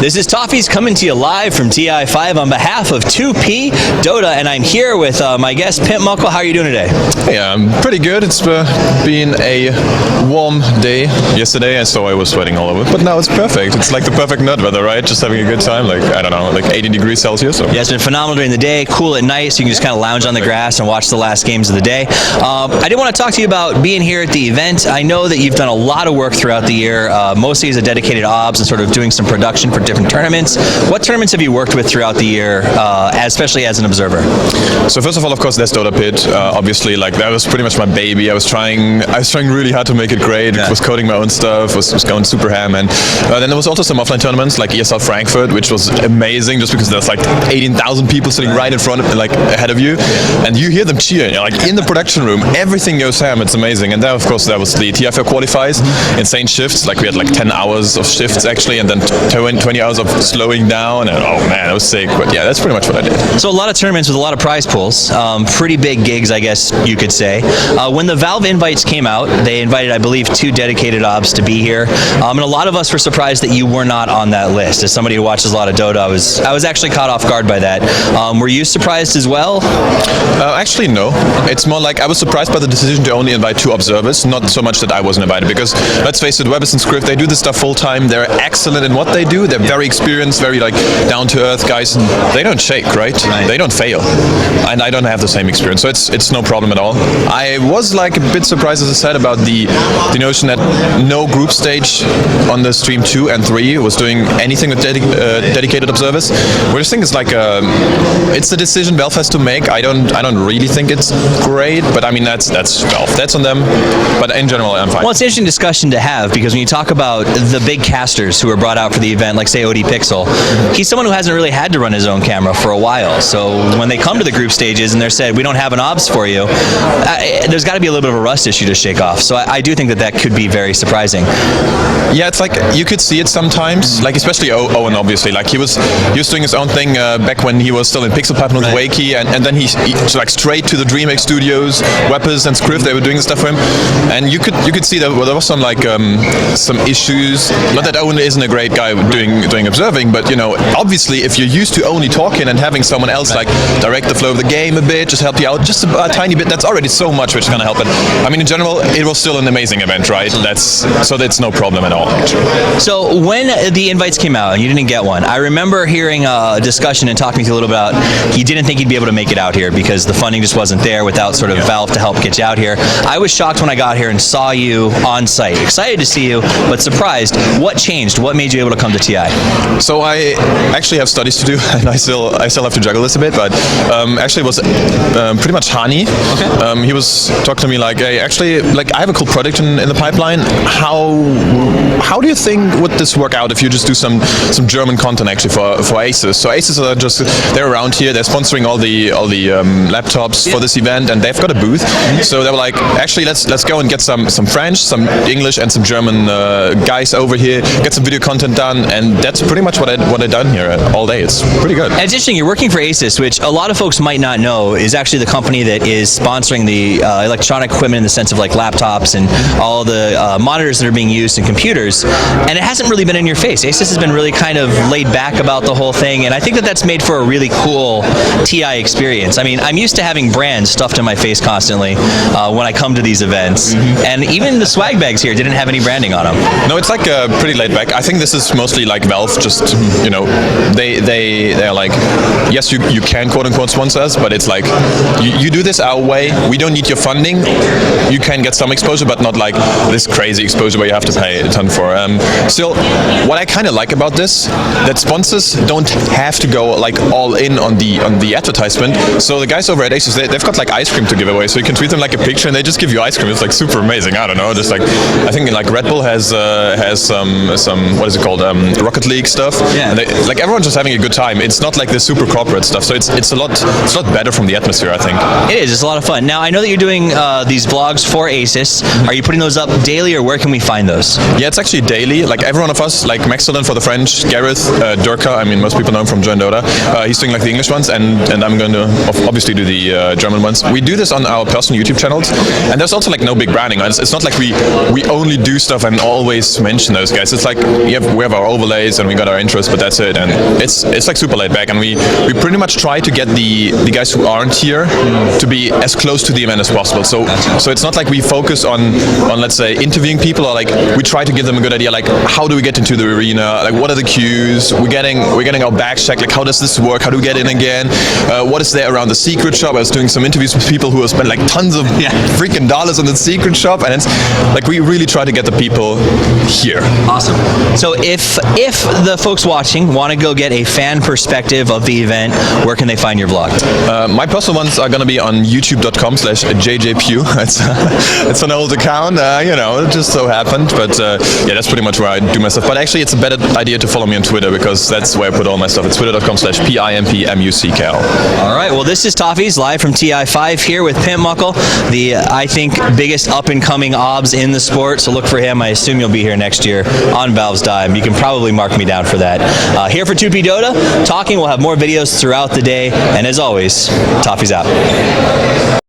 This is Toffees coming to you live from TI5 on behalf of 2P.Dota, and I'm here with my guest Pimpmuckl. How are you doing today? Yeah, I'm pretty good. It's been a warm day yesterday, so I was sweating all over. But now it's perfect. It's like the perfect nut weather, right? Just having a good time, like, I don't know, like 80 degrees Celsius. So. Yeah, it's been phenomenal during the day, cool at night, so you can just kind of lounge on the grass and watch the last games of the day. I did want to talk to you about being here at the event. I know that you've done a lot of work throughout the year, mostly as a dedicated OBS and sort of doing some production for different tournaments. What tournaments have you worked with throughout the year, especially as an observer? So first of all, of course, there's Dota Pit. Obviously, like that was pretty much my baby. I was trying really hard to make it great. Yeah. Was coding my own stuff. Was going super ham. And then there was also some offline tournaments like ESL Frankfurt, which was amazing, just because there's like 18,000 people sitting right in front of, like ahead of you, and you hear them cheering. Like in the production room, everything goes ham. It's amazing. And there, of course, there was the TI5 qualifiers, insane shifts. Like we had like 10 hours of shifts actually, and then 20 hours of slowing down. And oh man, it was sick. But yeah, that's pretty much what I did. So a lot of tournaments with a lot of prize pools, pretty big gigs, I guess you could say. When the Valve invites came out, they invited, I believe, 2 dedicated OBS to be here, and a lot of us were surprised that you were not on that list. As somebody who watches a lot of Dota, I was actually caught off guard by that. Were you surprised as well? Actually, no. It's more like I was surprised by the decision to only invite 2 observers, not so much that I wasn't invited, because let's face it, Webbers and Script, they do this stuff full time. They're excellent in what they do. They're very experienced, very like down to earth guys. They don't shake, right? They don't fail, and I don't have the same experience, so it's no problem at all. I was like a bit surprised, as I said, about the notion that no group stage on the stream 2 and 3 was doing anything with dedicated observers. We just think it's like it's a decision Valve has to make. I don't really think it's great, but I mean that's Valve. That's on them. But in general, I'm fine. Well, it's an interesting discussion to have, because when you talk about the big casters who are brought out for the event, like say Pimpmuckl, he's someone who hasn't really had to run his own camera for a while. So when they come to the group stages and they're said, we don't have an OBS for you, there's got to be a little bit of a rust issue to shake off. So I do think that could be very surprising. Yeah, it's like you could see it sometimes, like especially Owen, obviously. Like he was doing his own thing back when he was still in Pixel Pipe with Wakey, and then he like straight to the DreamHack Studios, Weapons and Script, they were doing stuff for him, and you could see that there was some like some issues. Not that Owen isn't a great guy doing observing, but you know, obviously if you're used to only talking and having someone else like direct the flow of the game a bit, just help you out just a tiny bit, that's already so much which is gonna help it. I mean, in general, it was still an amazing event, right? That's no problem at all, actually. So when the invites came out and you didn't get one, I remember hearing a discussion and talking to you a little about he didn't think he'd be able to make it out here because the funding just wasn't there without sort of Valve to help get you out here. I was shocked when I got here and saw you on site. Excited to see you, but surprised. What changed? What made you able to come to TI? So I actually have studies to do, and I still have to juggle this a bit, but actually it was pretty much Hani. Okay. He was talking to me like, hey, actually, like I have a cool project in the pipeline. How do you think would this work out if you just do some German content actually for Aces? So Aces are they're around here. They're sponsoring all the laptops for this event, and they've got a booth. So they were like, actually, let's go and get some French, some English, and some German guys over here. Get some video content done, and that's pretty much what I done here all day. It's pretty good. And it's interesting. You're working for Asus, which a lot of folks might not know is actually the company that is sponsoring the electronic equipment in the sense of like laptops and all the monitors that are being used in computers, and it hasn't really been in your face. Asus has been really kind of laid back about the whole thing, and I think that's made for a really cool TI experience. I mean, I'm used to having brands stuffed in my face constantly when I come to these events, and even the swag bags here didn't have any branding on them. No, it's like pretty laid back. I think this is mostly like Valve, just, you know, they're like, yes, you can quote unquote sponsor us, but it's like, you do this our way, we don't need your funding, you can get some exposure, but not like this crazy exposure where you have to pay a ton for. Still, what I kind of like about this, that sponsors don't have to go like all in on the advertisement. So the guys over at Asus, they've got like ice cream to give away, so you can tweet them like a picture and they just give you ice cream. It's like super amazing. I don't know, just like, I think like Red Bull has some what is it called, Rocket League stuff. Yeah. And like everyone's just having a good time. It's not like the super corporate stuff, so it's a lot better from the atmosphere, I think. It is. It's a lot of fun. Now I know that you're doing these vlogs for Asus. Are you putting those up daily, or where can we find those? Yeah, it's actually daily. Like every one of us, like Maxilin for the French, Gareth, Durka, I mean most people know him from Join Dota. He's doing like the English ones, and I'm going to obviously do the German ones. We do this on our personal YouTube channels, and there's also like no big branding. It's not like we only do stuff and always mention those guys. It's like we have our overlays, stories and we got our intros, but that's it. And it's like super laid back, and we pretty much try to get the guys who aren't here to be as close to the event as possible. So it's not like we focus on let's say interviewing people, or like we try to give them a good idea, like how do we get into the arena, like what are the queues, we're getting our bags checked, like how does this work, how do we get in again, what is there around the secret shop. I was doing some interviews with people who have spent like tons of freaking dollars on the secret shop, and it's like we really try to get the people here. Awesome. So if the folks watching want to go get a fan perspective of the event, where can they find your vlog? My personal ones are going to be on youtube.com/jjpew. It's an old account, it just so happened, but yeah, that's pretty much where I do my stuff. But actually, it's a better idea to follow me on Twitter, because that's where I put all my stuff. It's twitter.com/pimpmuckl. All right. Well, this is Toffees live from TI5 here with Pimpmuckl, the I think biggest up and coming obs in the sport. So look for him. I assume you'll be here next year on Valve's dime. You can probably mark me down for that. Here for 2P.Dota, talking. We'll have more videos throughout the day, and as always, Toffees out.